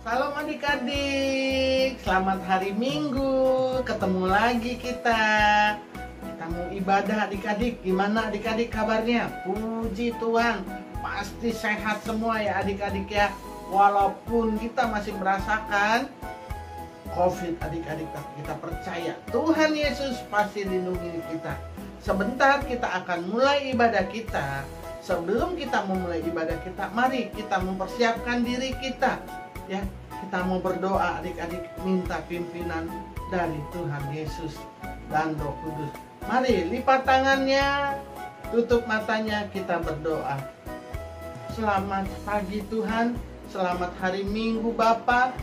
Salam adik-adik, selamat hari Minggu, ketemu lagi kita mau ibadah adik-adik. Gimana adik-adik kabarnya? Puji Tuhan, pasti sehat semua ya adik-adik ya. Walaupun kita masih merasakan COVID adik-adik, tapi kita percaya Tuhan Yesus pasti lindungi kita. Sebentar kita akan mulai ibadah kita. Sebelum kita memulai ibadah kita, mari kita mempersiapkan diri kita. Ya, kita mau berdoa adik-adik, minta pimpinan dari Tuhan Yesus dan Roh Kudus. Mari lipat tangannya, tutup matanya, kita berdoa. Selamat pagi Tuhan, selamat hari Minggu Bapa.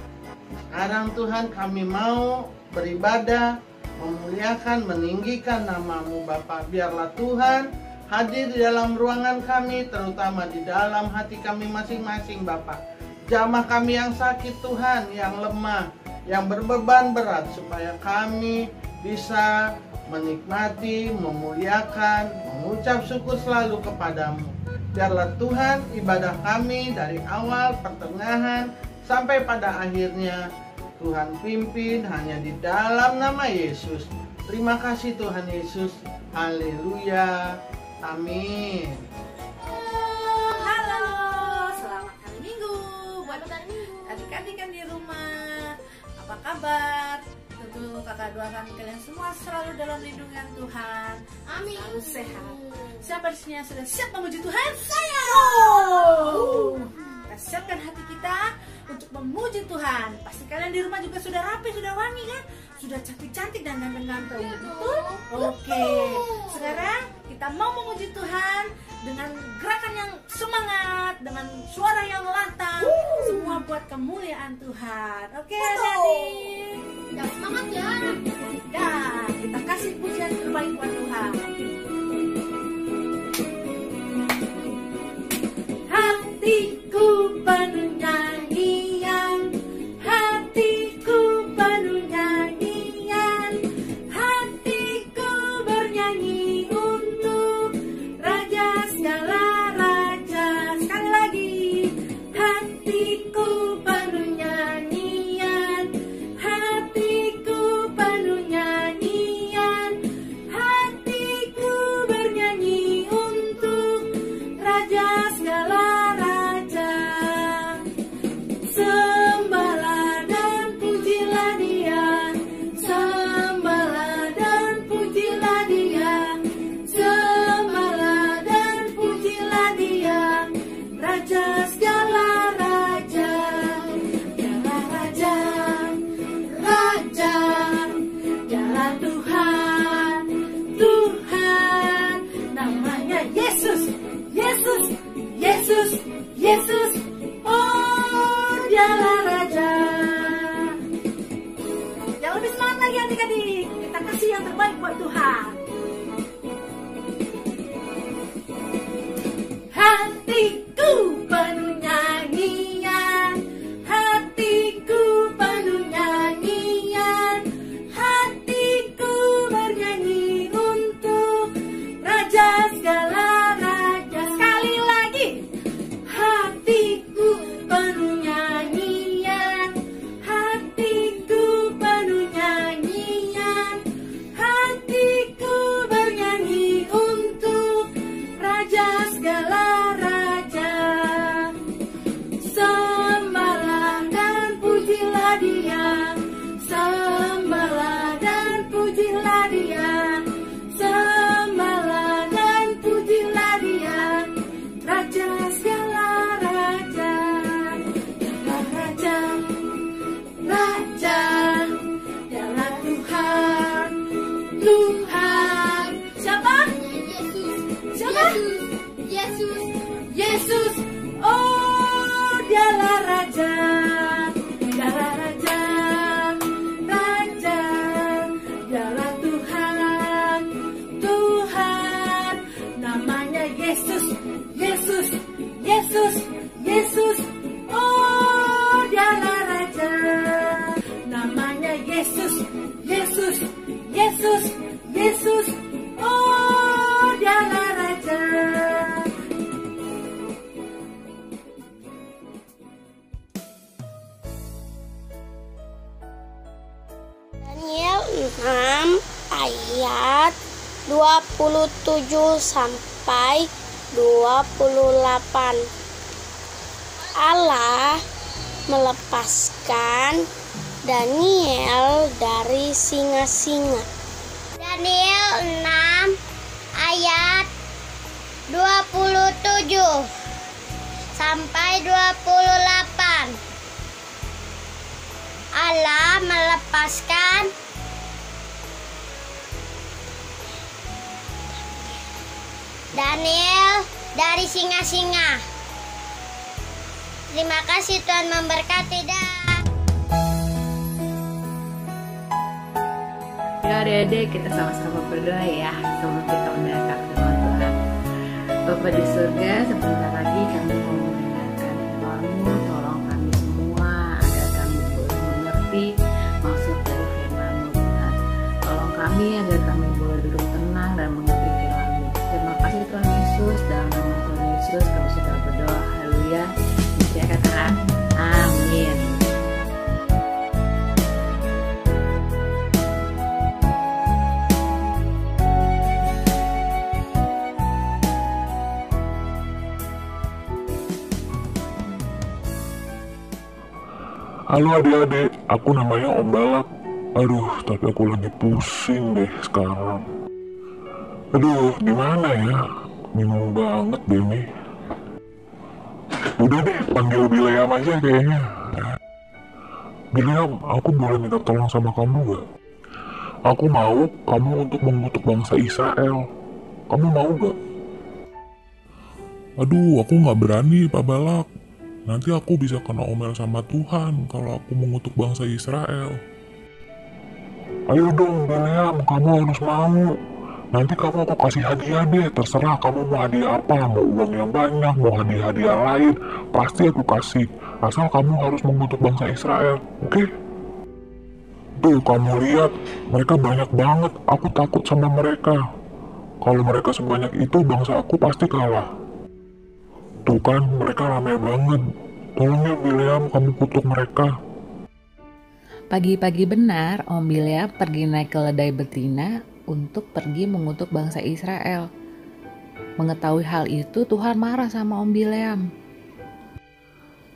Sekarang Tuhan kami mau beribadah, memuliakan, meninggikan nama-Mu Bapa. Biarlah Tuhan hadir di dalam ruangan kami, terutama di dalam hati kami masing-masing Bapa. Jamah kami yang sakit Tuhan, yang lemah, yang berbeban berat, supaya kami bisa menikmati, memuliakan, mengucap syukur selalu kepadamu. Biarlah Tuhan ibadah kami dari awal, pertengahan, sampai pada akhirnya Tuhan pimpin hanya di dalam nama Yesus. Terima kasih Tuhan Yesus. Haleluya. Amin. Adik-adik kan di rumah, apa kabar? Tentu kakak doakan kalian semua selalu dalam lindungan Tuhan. Amin. Selalu sehat. Siapa di sini yang sudah siap memuji Tuhan? Saya. Kita siapkan hati kita untuk memuji Tuhan. Pasti kalian di rumah juga sudah rapi, sudah wangi kan? Sudah cantik-cantik dan ganteng-ganteng, betul? Oke. Sekarang kita mau memuji Tuhan dengan gerakan yang semangat, dengan suara yang lantang, semua buat kemuliaan Tuhan. Oke, adik-adik. Ya, semangat ya. Ya, kita kasih pujian terbaik buat Tuhan. Hatiku penuh nyanyian, hatiku penuh nyanyian, hatiku bernyanyi untuk Raja segala raja. Sekali lagi, hatiku penuh nyanyian, hatiku penuh nyanyian, hatiku bernyanyi untuk Raja segala raja. Sembahlah dan pujilah Dia, sembahlah dan pujilah Dia, sembahlah dan pujilah Dia, Raja segala raja. Dialah Raja, Raja, Dialah Tuhan, Tuhan. Namanya Yesus, Yesus, Yesus, Yesus. Oh, Dialah Raja. Yang lebih semangat lagi adik-adik, kita kasih yang terbaik buat Tuhan. Hatiku penuh nyanyian, hatiku penuh nyanyian, hatiku bernyanyi untuk Raja segala raja. Sekali lagi, hatiku penuh nyanyian, hatiku penuh nyanyian, hatiku 6 ayat 27 sampai 28. Allah melepaskan Daniel dari singa-singa. Daniel 6 ayat 27 sampai 28. Allah melepaskan Daniel dari singa-singa. Terima kasih, Tuhan memberkati. Ya adik-adik, kita sama-sama berdoa ya sebelum kita mendengarkan firman Tuhan. Bapa di surga, sebentar lagi kami mau mendengarkan firman-Mu. Tolong kami semua agar kami boleh mengerti maksud dari firman-Mu, Tuhan. Tolong kami agar kami boleh duduk tenang dan mengerti firman-Mu. Terima kasih Tuhan Yesus, dalam nama Tuhan Yesus kami sudah berdoa. Haleluya. Saya katakan amin. Halo adik-adik, aku namanya Om Balak. Aduh, tapi aku lagi pusing deh sekarang. Aduh, gimana ya? Bingung banget deh nih. Udah deh, panggil Bileam aja kayaknya. Bileam, aku boleh minta tolong sama kamu gak? Aku mau kamu untuk mengutuk bangsa Israel. Kamu mau gak? Aduh, aku gak berani Pak Balak. Nanti aku bisa kena omel sama Tuhan kalau aku mengutuk bangsa Israel. Ayo dong Bileam, kamu harus mau. Nanti kamu aku kasih hadiah deh, terserah kamu mau hadiah apa. Mau uang yang banyak, mau hadiah-hadiah lain, pasti aku kasih. Asal kamu harus mengutuk bangsa Israel, oke? Tuh, kamu lihat, mereka banyak banget, aku takut sama mereka. Kalau mereka sebanyak itu, bangsa aku pasti kalah. Tuh kan, mereka ramai banget. Tolong ya Bileam, kamu kutuk mereka. Pagi-pagi benar, Om Bileam pergi naik keledai betina untuk pergi mengutuk bangsa Israel. Mengetahui hal itu, Tuhan marah sama Om Bileam.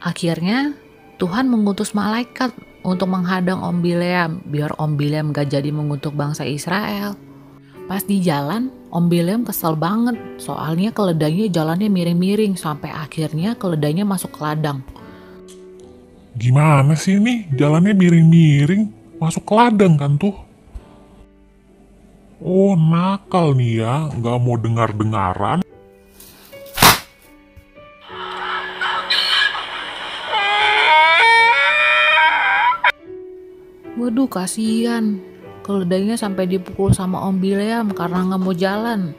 Akhirnya, Tuhan mengutus malaikat untuk menghadang Om Bileam, biar Om Bileam gak jadi mengutuk bangsa Israel. Pas di jalan, Om Bileam kesel banget, soalnya keledainya jalannya miring-miring, sampai akhirnya keledainya masuk ke ladang. Gimana sih nih, jalannya miring-miring, masuk ke ladang kan tuh? Oh, nakal nih ya, gak mau dengar-dengaran. Waduh, kasihan. Keledainya sampai dipukul sama Om Bileam karena nggak mau jalan.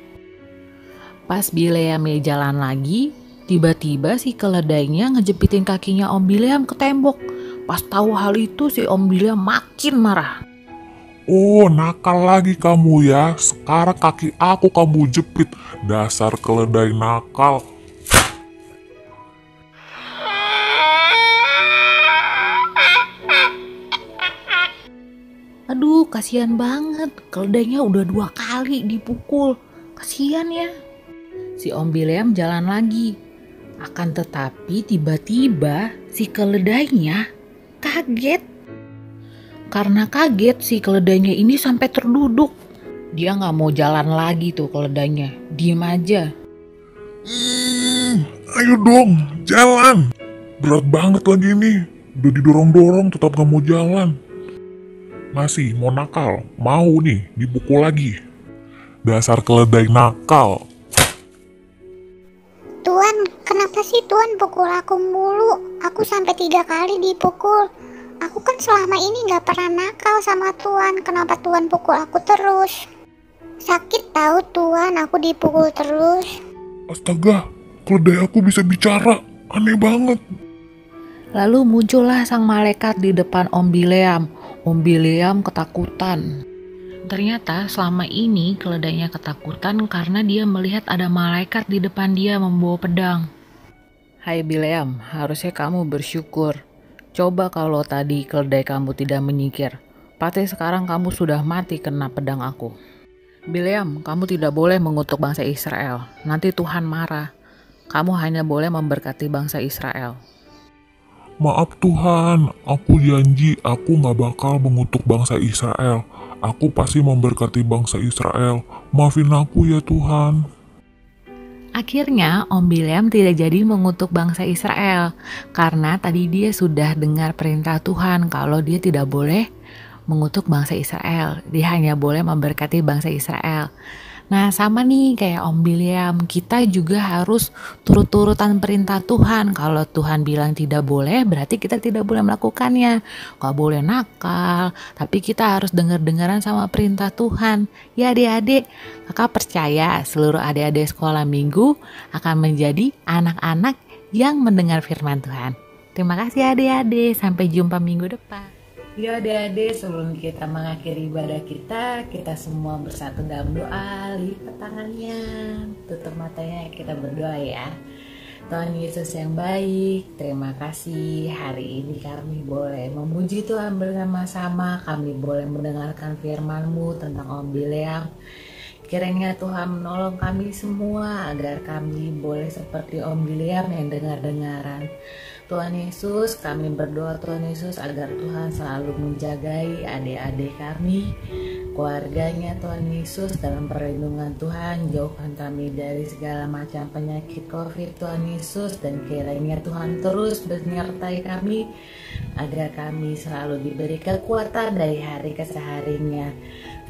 Pas Bileamnya jalan lagi, tiba-tiba si keledainya ngejepitin kakinya Om Bileam ke tembok. Pas tahu hal itu si Om Bileam makin marah. Oh, nakal lagi kamu ya. Sekarang kaki aku kamu jepit. Dasar keledai nakal. Aduh, kasihan banget. Keledainya udah 2 kali dipukul. Kasihan ya. Si Om Bileam jalan lagi. Akan tetapi tiba-tiba si keledainya kaget. Karena kaget si keledainya ini sampai terduduk. Dia gak mau jalan lagi tuh keledainya. Diem aja. Ayo dong, jalan. Berat banget lagi nih. Udah didorong-dorong tetap gak mau jalan. Masih mau nakal, mau nih dipukul lagi. Dasar keledai nakal. Tuhan, kenapa sih Tuhan pukul aku mulu? Aku sampai 3 kali dipukul. Aku kan selama ini gak pernah nakal sama Tuhan. Kenapa Tuhan pukul aku terus? Sakit tahu Tuhan, aku dipukul terus. Astaga, keledai aku bisa bicara. Aneh banget. Lalu muncullah sang malaikat di depan Om Bileam. Om Bileam ketakutan. Ternyata selama ini keledainya ketakutan karena dia melihat ada malaikat di depan dia membawa pedang. Hai Bileam, harusnya kamu bersyukur. Coba kalau tadi keledai kamu tidak menyingkir. Pasti sekarang kamu sudah mati kena pedang aku. Bileam, kamu tidak boleh mengutuk bangsa Israel. Nanti Tuhan marah. Kamu hanya boleh memberkati bangsa Israel. Maaf Tuhan, aku janji aku gak bakal mengutuk bangsa Israel. Aku pasti memberkati bangsa Israel. Maafin aku ya Tuhan. Akhirnya Om Bileam tidak jadi mengutuk bangsa Israel karena tadi dia sudah dengar perintah Tuhan kalau dia tidak boleh mengutuk bangsa Israel. Dia hanya boleh memberkati bangsa Israel. Nah sama nih kayak Om Bileam, kita juga harus turut-turutan perintah Tuhan. Kalau Tuhan bilang tidak boleh, berarti kita tidak boleh melakukannya. Gak boleh nakal, tapi kita harus dengar-dengaran sama perintah Tuhan. Ya adik-adik, kakak percaya seluruh adik-adik sekolah minggu akan menjadi anak-anak yang mendengar firman Tuhan. Terima kasih adik-adik, sampai jumpa minggu depan. Ya adik-adik, sebelum kita mengakhiri ibadah kita semua bersatu dalam doa. Lipat tangannya, tutup matanya, kita berdoa ya. Tuhan Yesus yang baik, terima kasih hari ini kami boleh memuji Tuhan bersama-sama. Kami boleh mendengarkan firman-Mu tentang Om Bileam. Kiranya Tuhan menolong kami semua agar kami boleh seperti Om Bileam yang dengar-dengaran. Tuhan Yesus, kami berdoa Tuhan Yesus agar Tuhan selalu menjagai adik-adik kami, keluarganya Tuhan Yesus dalam perlindungan Tuhan. Jauhkan kami dari segala macam penyakit COVID Tuhan Yesus, dan kiranya Tuhan terus menyertai kami agar kami selalu diberi kekuatan dari hari ke harinya.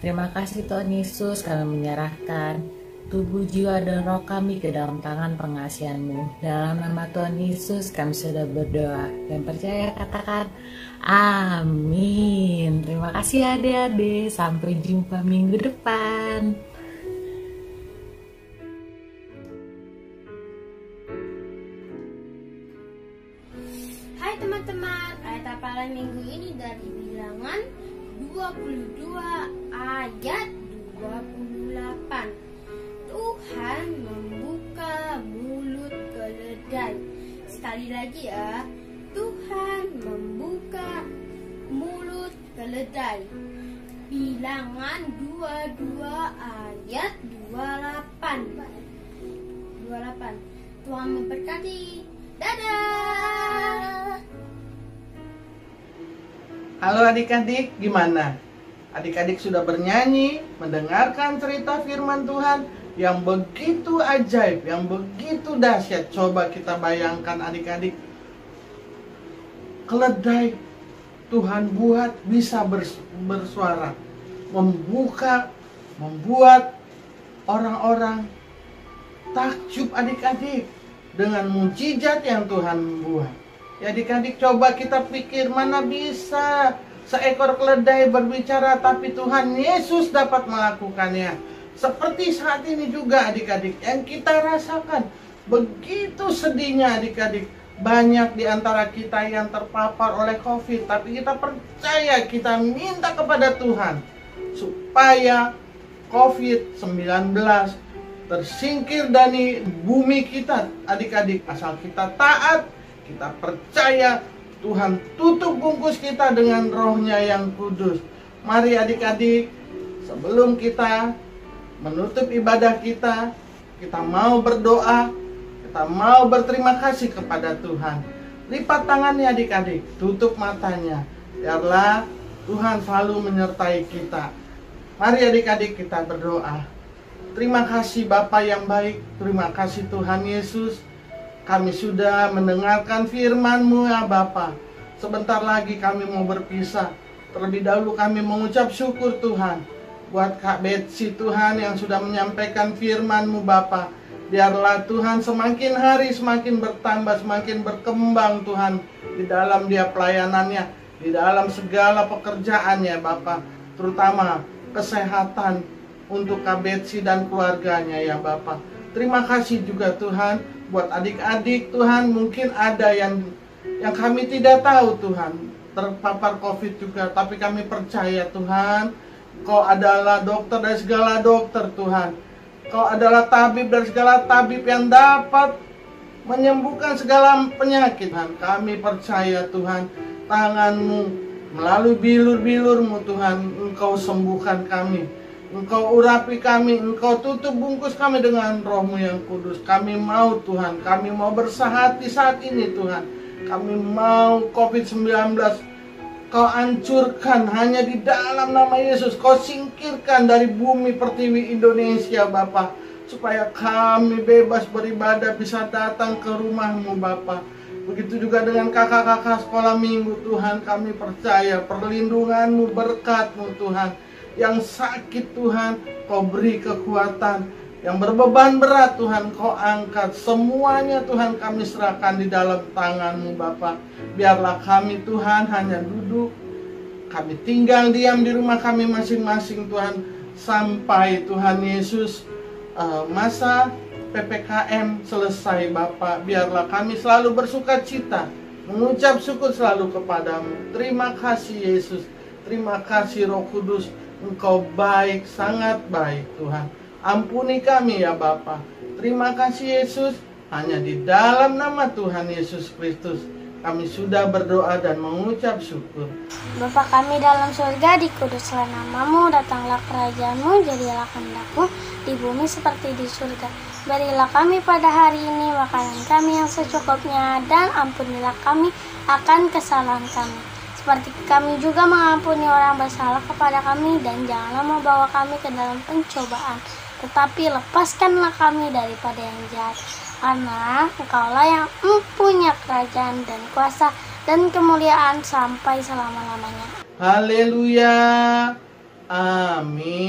Terima kasih Tuhan Yesus, kami menyerahkan tubuh, jiwa, dan roh kami ke dalam tangan pengasihan-Mu. Dalam nama Tuhan Yesus kami sudah berdoa dan percaya, katakan amin. Terima kasih adik-adik, sampai jumpa minggu depan. Hai teman-teman, ayat hafalan minggu ini dari Bilangan 22 ayat 28. Tuhan membuka mulut keledai. Sekali lagi ya, Tuhan membuka mulut keledai. Bilangan 22 ayat 28. Tuhan memberkati. Dadah. Halo adik-adik, gimana? Adik-adik sudah bernyanyi, mendengarkan cerita firman Tuhan yang begitu ajaib, yang begitu dahsyat. Coba kita bayangkan adik-adik, keledai Tuhan buat bisa bersuara, membuat orang-orang takjub adik-adik dengan mujizat yang Tuhan buat. Ya adik-adik, coba kita pikir, mana bisa seekor keledai berbicara, tapi Tuhan Yesus dapat melakukannya. Seperti saat ini juga adik-adik yang kita rasakan. Begitu sedihnya adik-adik. Banyak di antara kita yang terpapar oleh COVID. Tapi kita percaya, kita minta kepada Tuhan supaya COVID-19 tersingkir dari bumi kita adik-adik. Asal kita taat, kita percaya, Tuhan tutup bungkus kita dengan roh-Nya yang kudus. Mari adik-adik, sebelum kita menutup ibadah kita mau berdoa, kita mau berterima kasih kepada Tuhan. Lipat tangannya adik-adik, tutup matanya. Biarlah Tuhan selalu menyertai kita. Mari adik-adik kita berdoa. Terima kasih Bapa yang baik, terima kasih Tuhan Yesus. Kami sudah mendengarkan firman-Mu ya Bapa. Sebentar lagi kami mau berpisah. Terlebih dahulu kami mengucap syukur Tuhan buat Kak Betsy Tuhan yang sudah menyampaikan firman-Mu Bapa. Biarlah Tuhan semakin hari semakin bertambah, semakin berkembang Tuhan di dalam dia pelayanannya, di dalam segala pekerjaannya Bapa. Terutama kesehatan untuk Kak Betsy dan keluarganya ya Bapa. Terima kasih juga Tuhan buat adik-adik Tuhan, mungkin ada yang kami tidak tahu Tuhan terpapar COVID juga, tapi kami percaya Tuhan, Kau adalah dokter dari segala dokter Tuhan. Kau adalah tabib dari segala tabib yang dapat menyembuhkan segala penyakit Tuhan. Kami percaya Tuhan, tangan-Mu Melalui bilur-bilur-Mu Tuhan, Engkau sembuhkan kami. Engkau urapi kami, Engkau tutup bungkus kami dengan Roh-Mu yang kudus. Kami mau Tuhan, kami mau bersahati saat ini Tuhan. Kami mau COVID-19 Kau hancurkan hanya di dalam nama Yesus. Kau singkirkan dari bumi pertiwi Indonesia Bapa, supaya kami bebas beribadah, bisa datang ke rumah-Mu Bapa. Begitu juga dengan kakak-kakak sekolah minggu Tuhan, kami percaya perlindungan-Mu, berkat-Mu Tuhan. Yang sakit Tuhan, Kau beri kekuatan. Yang berbeban berat Tuhan, Kau angkat. Semuanya Tuhan kami serahkan di dalam tangan-Mu Bapa. Biarlah kami Tuhan hanya duduk, kami tinggal diam di rumah kami masing-masing Tuhan, sampai Tuhan Yesus masa PPKM selesai Bapa. Biarlah kami selalu bersuka cita, mengucap syukur selalu kepadamu. Terima kasih Yesus, terima kasih Roh Kudus. Engkau baik, sangat baik Tuhan. Ampuni kami ya Bapa. Terima kasih Yesus. Hanya di dalam nama Tuhan Yesus Kristus kami sudah berdoa dan mengucap syukur. Bapa kami dalam surga, dikuduslah nama-Mu, datanglah kerajaan-Mu, jadilah kehendak-Mu di bumi seperti di surga. Berilah kami pada hari ini makanan kami yang secukupnya, dan ampunilah kami akan kesalahan kami, seperti kami juga mengampuni orang bersalah kepada kami, dan janganlah membawa kami ke dalam pencobaan, tetapi lepaskanlah kami daripada yang jahat. Karena Engkaulah yang mempunyai kerajaan dan kuasa dan kemuliaan sampai selama-lamanya. Haleluya. Amin.